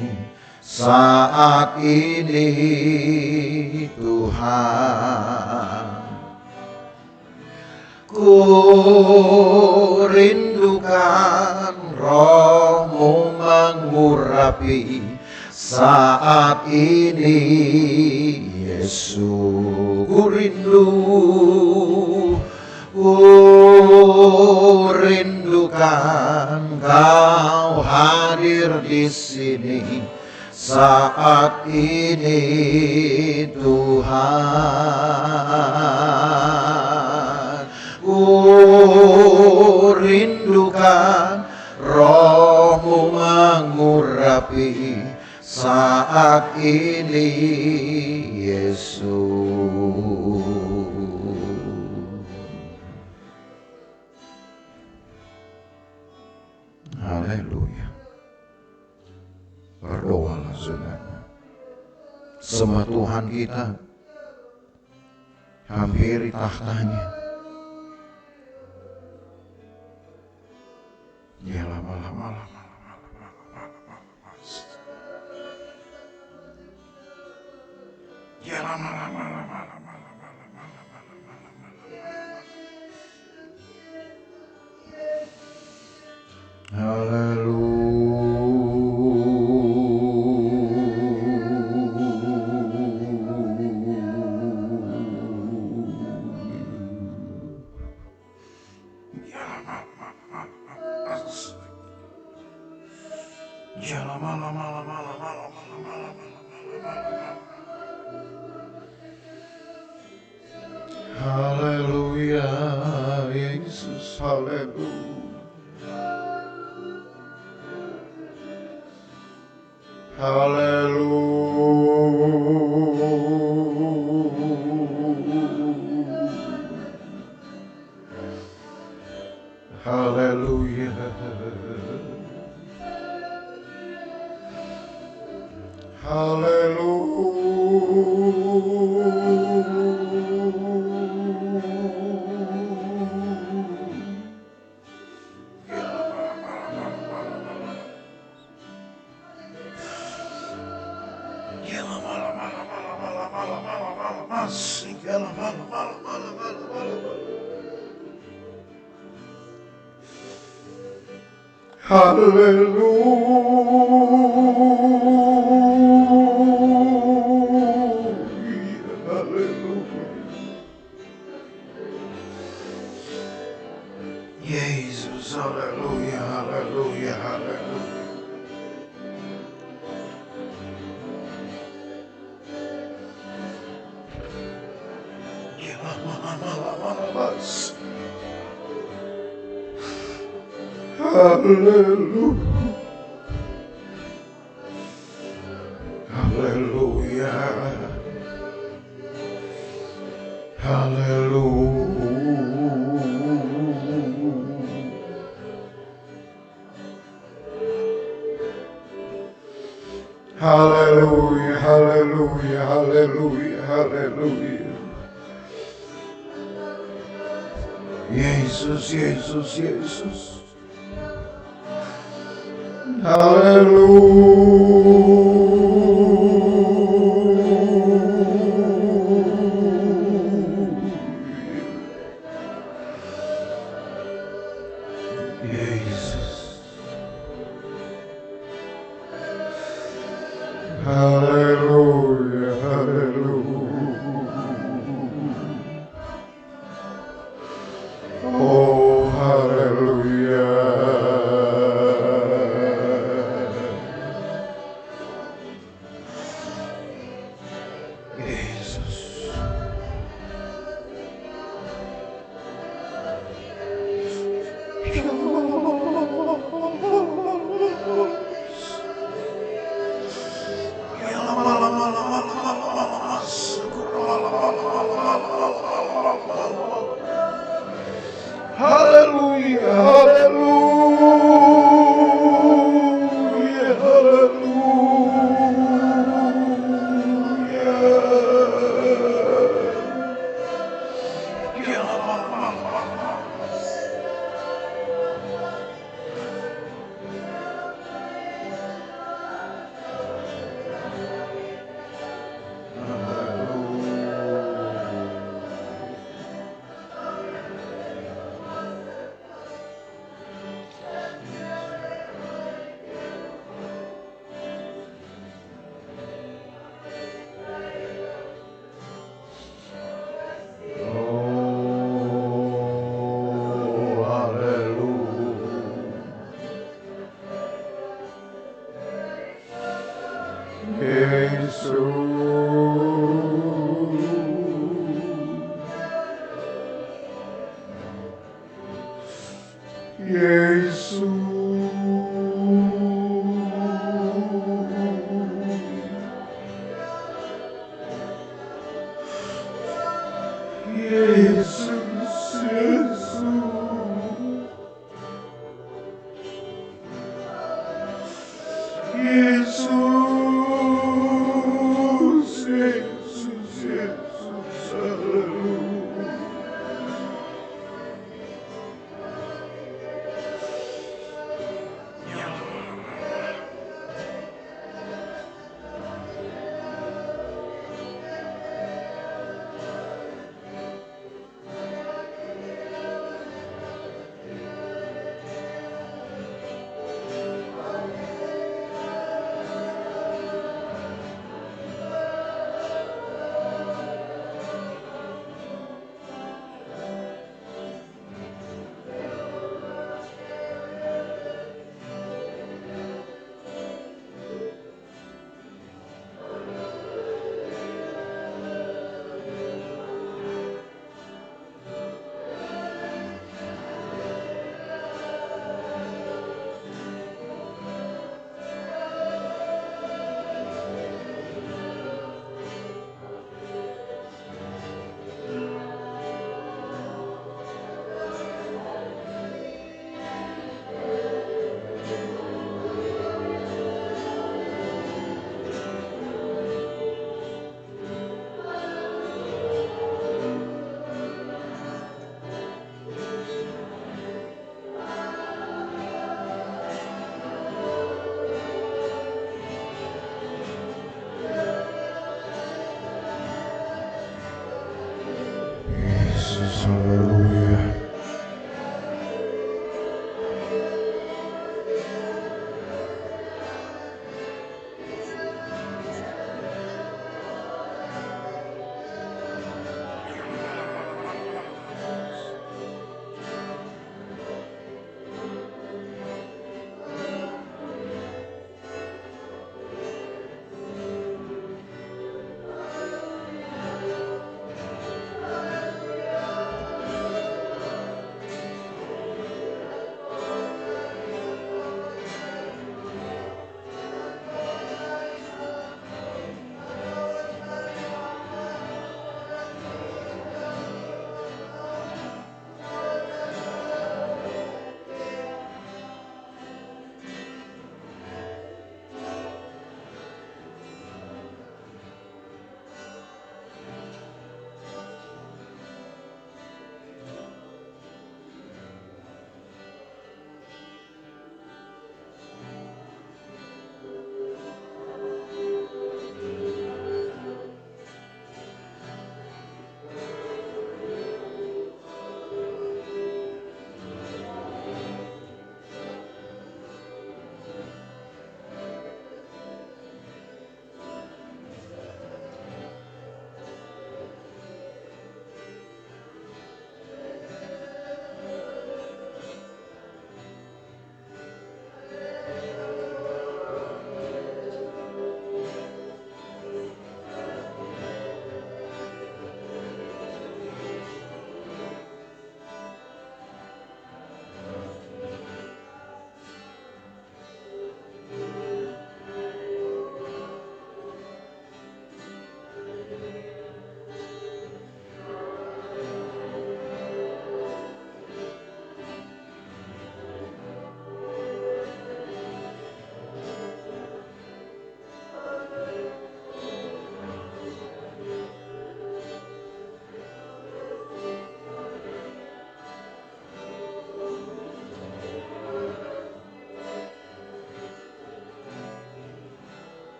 Saat ini Tuhan, ku rindukan rohmu mengurapi saat ini. Yesus ku rindu, ku rindukan kau hadir di sini. Saat ini Tuhan, ku rindukan rohmu mengurapi saat ini. Yesus. Haleluya. Berdoalah saudara. Sembah Tuhan kita. Hampiri tahtanya. Ya lama-lama. Ya lama-lama. Haleluya, Yesus, haleluya. Haleluya. Yesus, haleluya, haleluya, haleluya. Haleluya. Haleluya. Haleluya, haleluya, haleluya, haleluya. Yesus, Yesus, Yesus. Haleluya, haleluya. Oh, haleluya. Yesus. Haleluya, haleluya,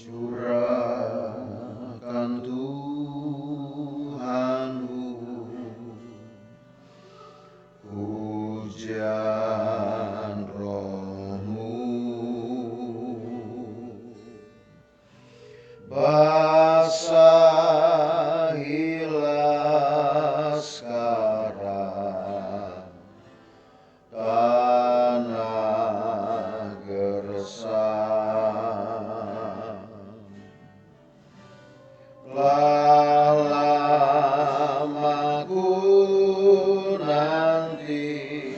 Curahkan Tuhanku hujan Roh-Mu, basahilah sekarang tanah gersang. Telah lama ku nanti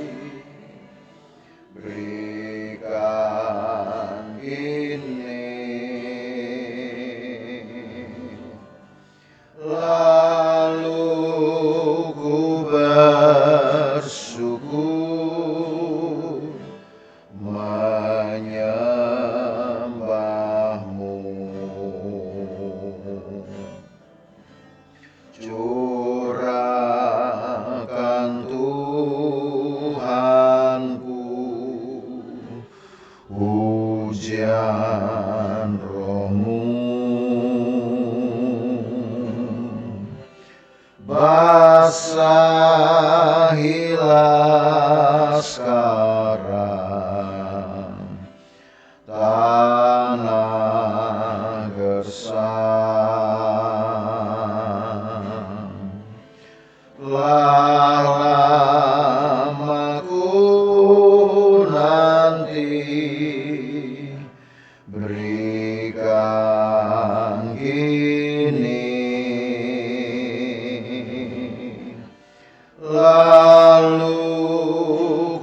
berikan ini, lalu ku bersyukur menyembah-Mu. Curahkan Tuhanku hujan Roh-Mu, basahilah sekarang tanah gersang. Telah lama ku nanti berikan kini, lalu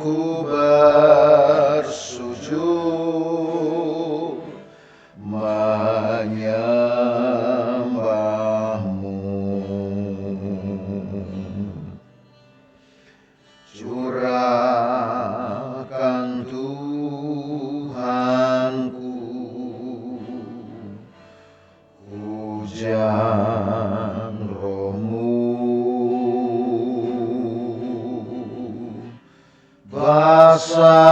ku bersujud menyembah-Mu. Curahkan Tuhanku hujan Roh-Mu, basahilah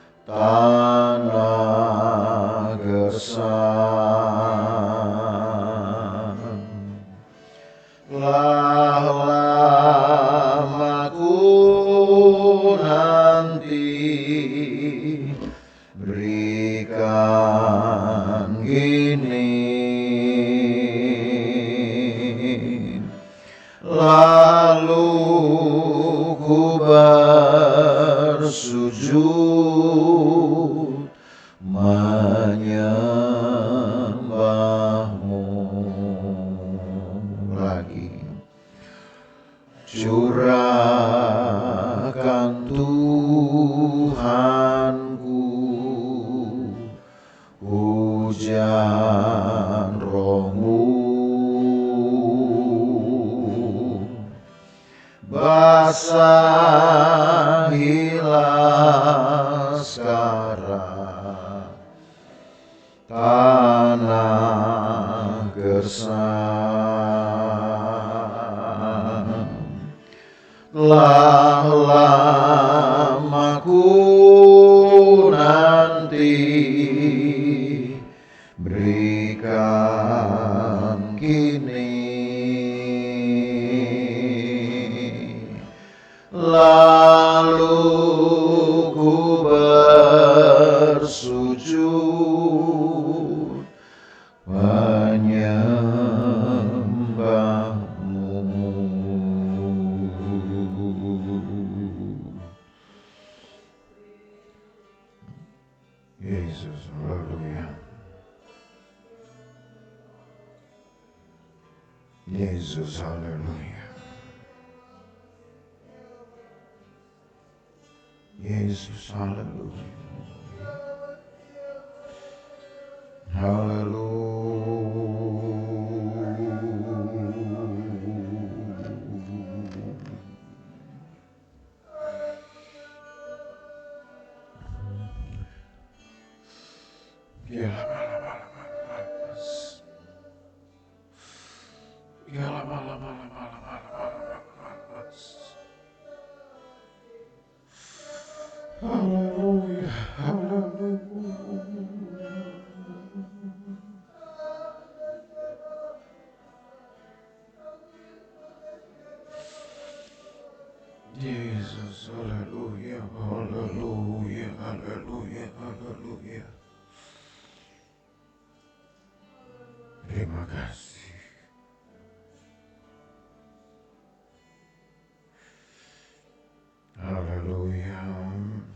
sekarang tanah gersang. Telah lama ku nanti berikan kini, lalu ku bersujud menyembah-Mu. Lagi. Curahkan Tuhanku hujan Roh-Mu, basahilah sekarang tanah gersang. Telah lama ku nanti berikan kini, lalu ku bersujud menyembah-Mu. Yesus, haleluya. Yesus, haleluya. Yesus, haleluya. Haleluya, haleluya. Yesus, haleluya, haleluya, haleluya, haleluya. Terima kasih. Haleluya,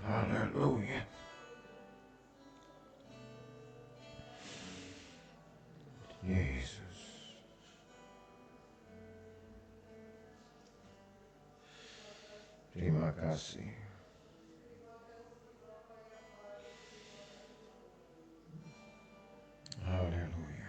haleluya. Yesus. Terima kasih. Haleluya.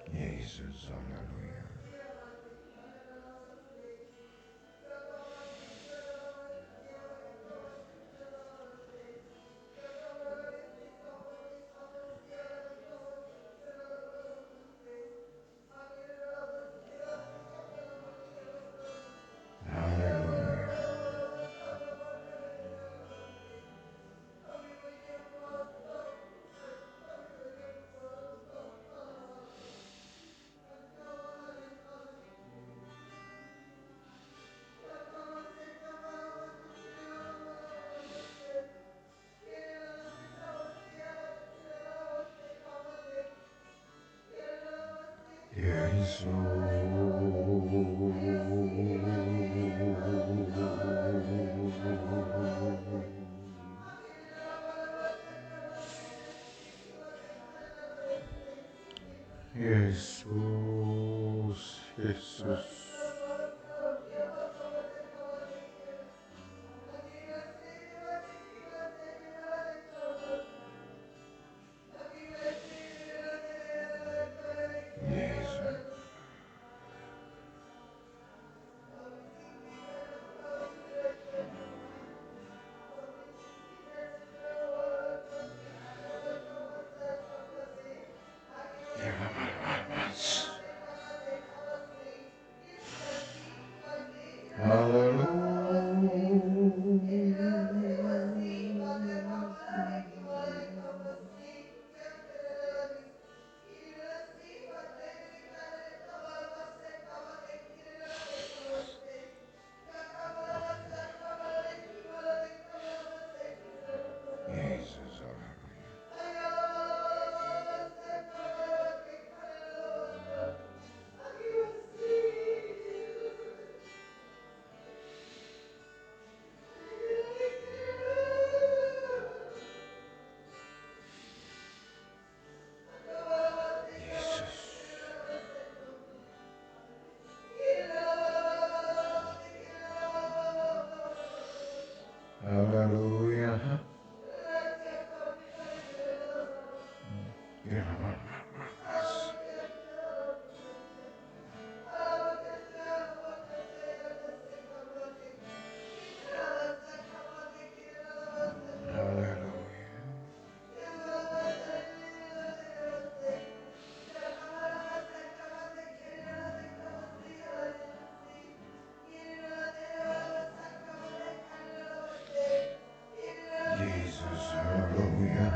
Yesus, haleluya. Haleluya. Yesus, Yesus. Yesus. Haleluya. Jesus, hallelujah.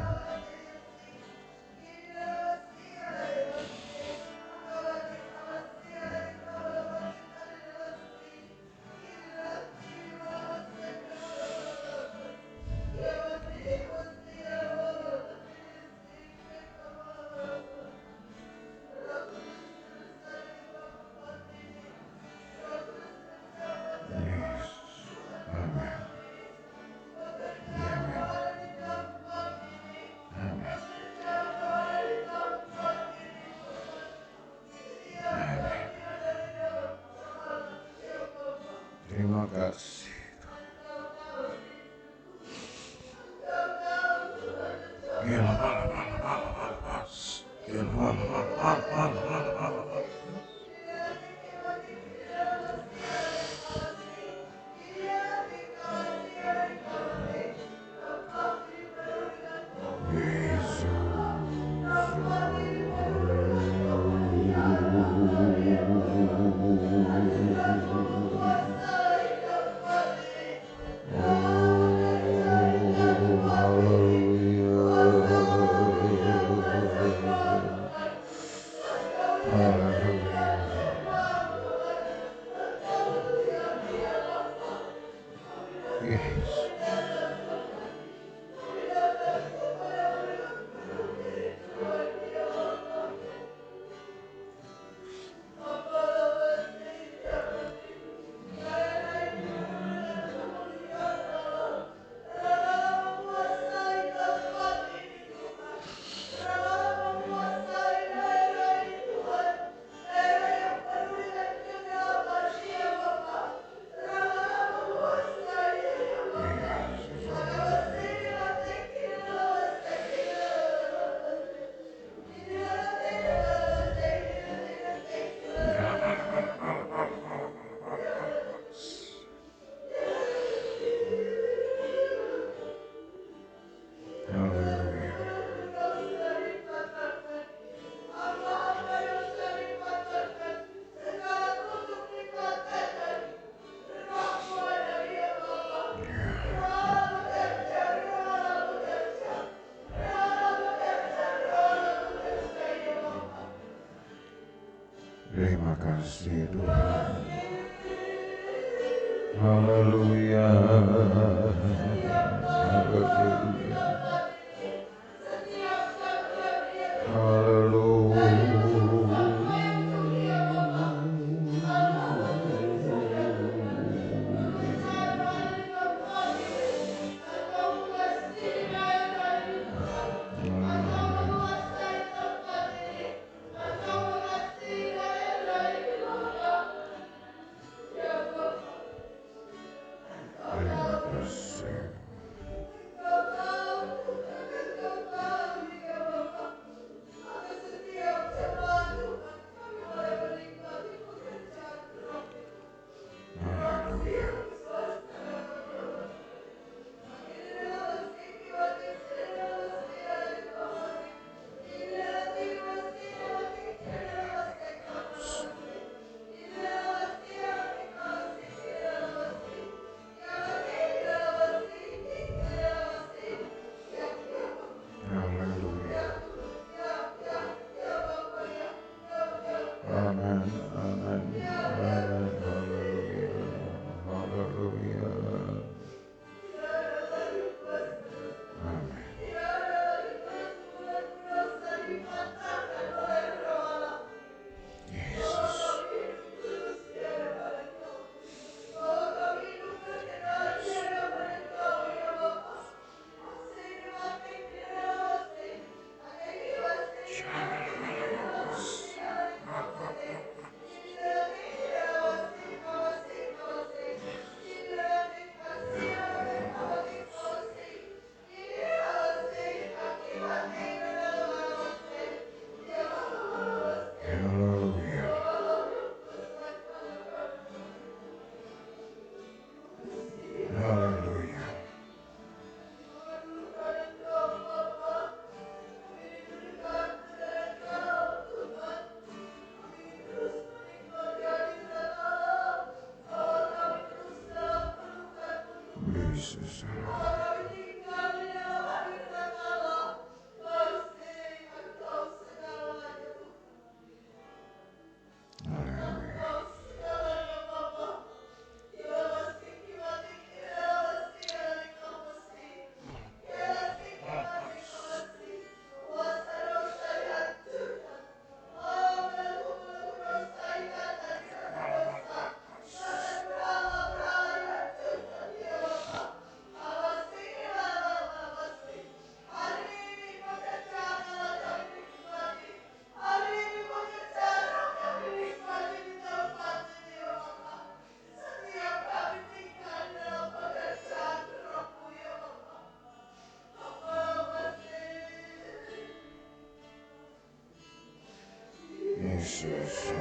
Yes. Amen. Amen. Amen. Amen. Terima kasih. Terima kasih Tuhan. Haleluya. Haleluya. Haleluya. Terima kasih. Haleluya. Haleluya. Amin. Amin. Amin. Haleluya. Haleluya. Amin. Yesus. Haleluya. Haleluya. Yesus. Haleluya. Yesus.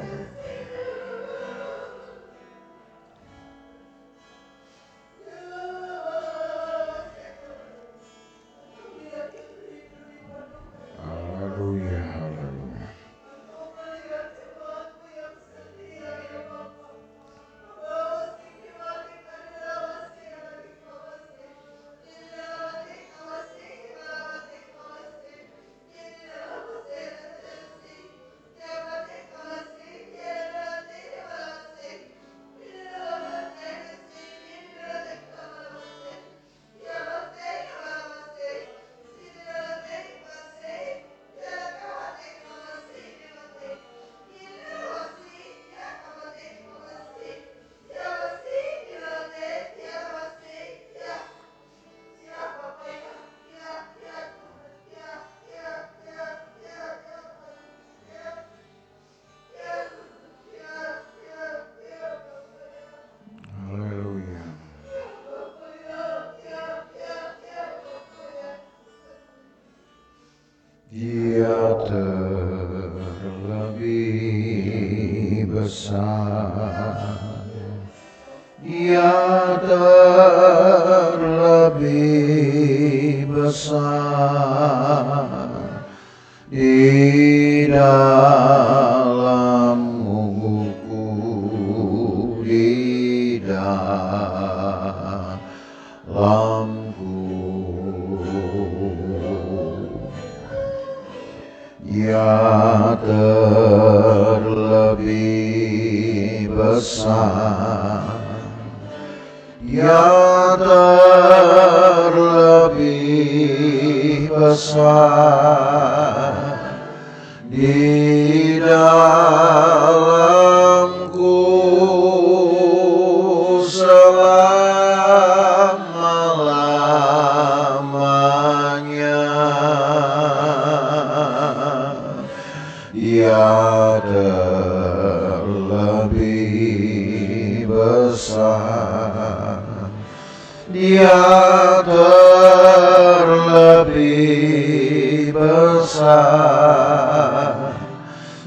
Haleluya. Haleluya. Haleluya. Dia terlebih besar, Dia terlebih besar di dalamku, di dalamku. Dia terlebih terlebih besar, Dia terlebih besar di dalamku selama-lamanya. Dia terlebih besar, Dia terlebih besar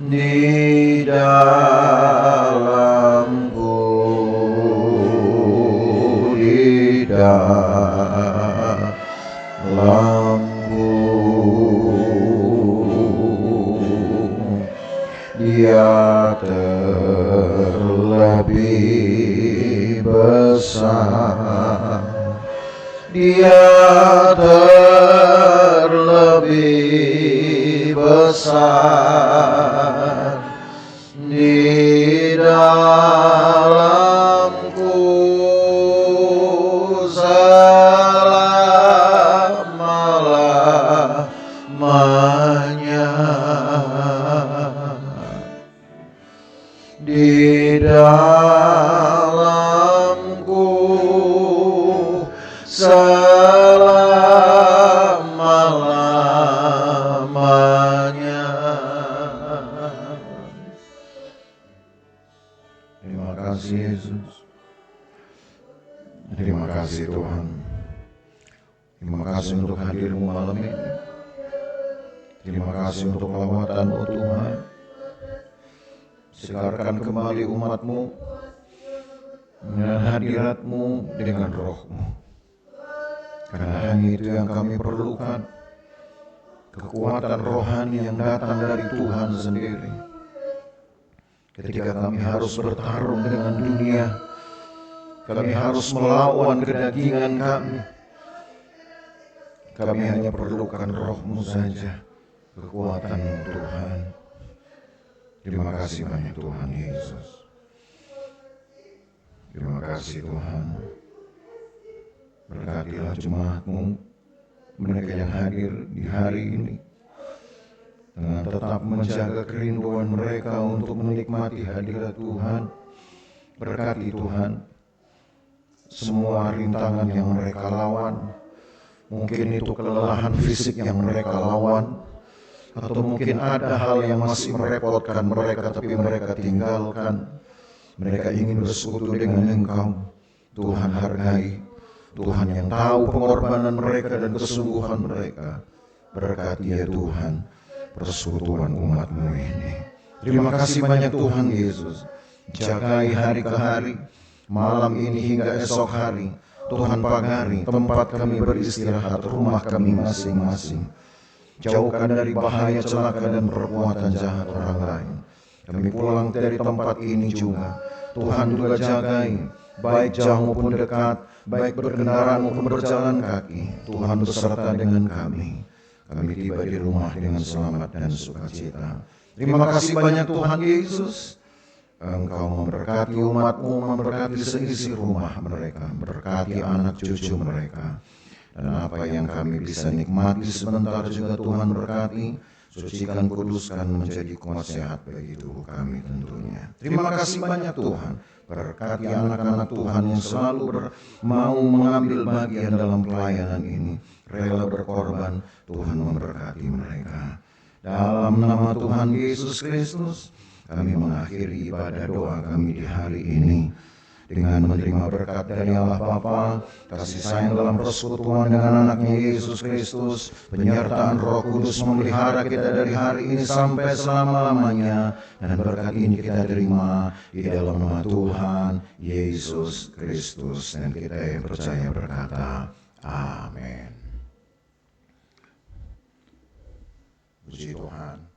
di dalamku, di dalamku. Dia terlebih besar, Dia terlebih besar di dalamku selama-lamanya. Di dalamku selama-lamanya. Terima kasih Yesus. Terima kasih Tuhan. Terima kasih untuk hadir-Mu malam ini. Terima kasih untuk lawatan-Mu Tuhan. Segarkan kembali umat-Mu dengan hadirat-Mu, dengan roh-Mu. Karena hanya itu yang kami perlukan, kekuatan rohani yang datang dari Tuhan sendiri. Ketika kami harus bertarung dengan dunia, kami harus melawan kedagingan kami hanya perlukan roh-Mu saja, kekuatan-Mu Tuhan. Terima kasih banyak Tuhan Yesus. Terima kasih Tuhan. Berkatilah jemaat-Mu, mereka yang hadir di hari ini, dengan tetap menjaga kerinduan mereka untuk menikmati hadirat Tuhan. Berkati Tuhan semua rintangan yang mereka lawan. Mungkin itu kelelahan fisik yang mereka lawan, atau mungkin ada hal yang masih merepotkan mereka tapi mereka tinggalkan. Mereka ingin bersekutu dengan Engkau. Tuhan hargai, Tuhan yang tahu pengorbanan mereka dan kesungguhan mereka. Berkati ya Tuhan persekutuan umat-Mu ini. Terima kasih banyak Tuhan Yesus. Jagai hari ke hari, malam ini hingga esok hari. Tuhan pagari tempat kami beristirahat, rumah kami masing-masing. Jauhkan dari bahaya, celaka, dan perbuatan jahat orang lain. Kami pulang dari tempat ini juga, Tuhan juga jagai, baik jauh maupun dekat, baik berkendaraan maupun berjalan kaki. Tuhan beserta dengan kami. Kami tiba di rumah dengan selamat dan sukacita. Terima kasih banyak Tuhan Yesus. Engkau memberkati umat-Mu, memberkati seisi rumah mereka, berkati anak cucu mereka. Dan apa yang kami bisa nikmati sebentar juga Tuhan berkati, sucikan, kuduskan menjadi kuat sehat bagi tubuh kami tentunya. Terima kasih banyak Tuhan. Berkati anak-anak Tuhan yang selalu mau mengambil bagian dalam pelayanan ini, rela berkorban. Tuhan memberkati mereka. Dalam nama Tuhan Yesus Kristus, kami mengakhiri ibadah doa kami di hari ini dengan menerima berkat dari Allah Bapa, kasih sayang dalam persekutuan dengan anaknya Yesus Kristus, penyertaan Roh Kudus memelihara kita dari hari ini sampai selama-lamanya, dan berkat ini kita terima di dalam nama Tuhan Yesus Kristus, dan kita yang percaya berkata amin. Puji Tuhan.